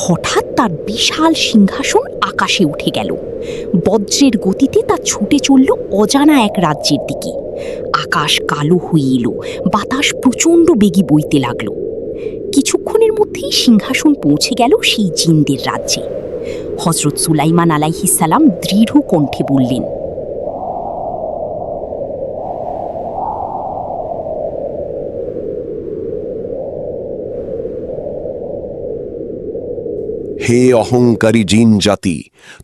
হঠাৎ তার বিশাল সিংহাসন আকাশে উঠে গেল। বজ্রের গতিতে তা ছুটে চলল অজানা এক রাজ্যের দিকে। আকাশ কালো হয়ে এলো, বাতাস প্রচণ্ড বেগে বইতে লাগল। কিছুক্ষণের মধ্যেই সিংহাসন পৌঁছে গেল সেই জিনদের রাজ্যে। হযরত সুলাইমান আলাইহিস সালাম দৃঢ় কণ্ঠে বললেন, হে অহংকারী জিন জাতি,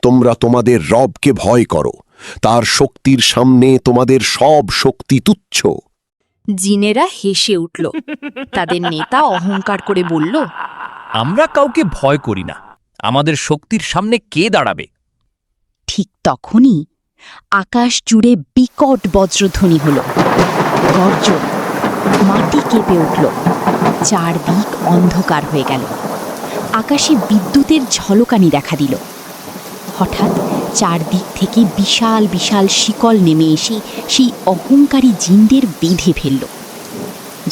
তোমরা তোমাদের রবকে ভয় করো। তার শক্তির সামনে তোমাদের সব শক্তি তুচ্ছ। জিনেরা হেসে উঠল। তাদের নেতা অহংকার করে বলল, আমরা কাউকে ভয় করি না, আমাদের শক্তির সামনে কে দাঁড়াবে? ঠিক তখনই আকাশ জুড়ে বিকট বজ্রধ্বনি হল। গর্জন, মাটি কেঁপে উঠল, চারদিক অন্ধকার হয়ে গেল। আকাশে বিদ্যুতের ঝলকানি দেখা দিল। হঠাৎ চারদিক থেকে বিশাল বিশাল শিকল নেমে এসে সেই অহংকারী জিনদের বেঁধে ফেলল।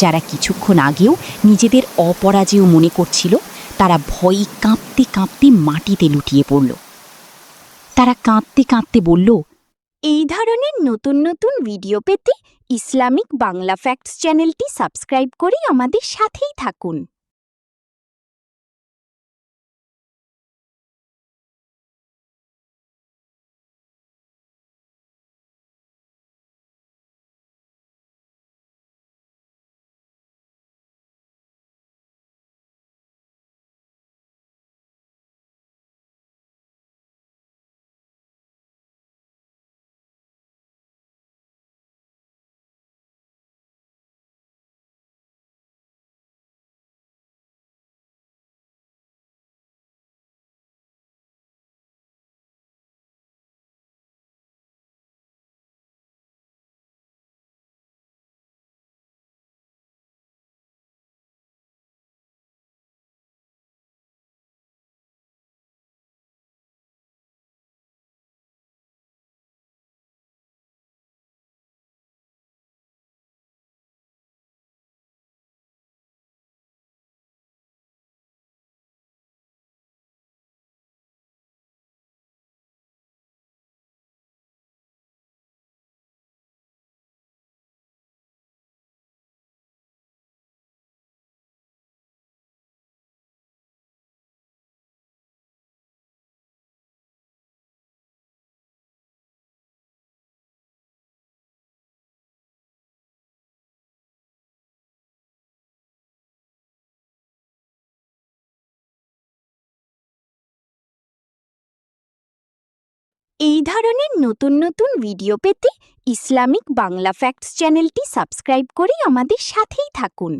যারা কিছুক্ষণ আগেও নিজেদের অপরাজেয় মনে করছিল, তারা ভয়ে কাঁপতে কাঁপতে মাটিতে লুটিয়ে পড়ল। তারা কাঁদতে কাঁদতে বলল, এই ধরনের নতুন নতুন ভিডিও পেতে ইসলামিক বাংলা ফ্যাক্টস চ্যানেলটি সাবস্ক্রাইব করে আমাদের সাথেই থাকুন। এই ধরনের নতুন নতুন ভিডিও পেতে ইসলামিক বাংলা ফ্যাক্টস চ্যানেলটি সাবস্ক্রাইব করে আমাদের সাথেই থাকুন।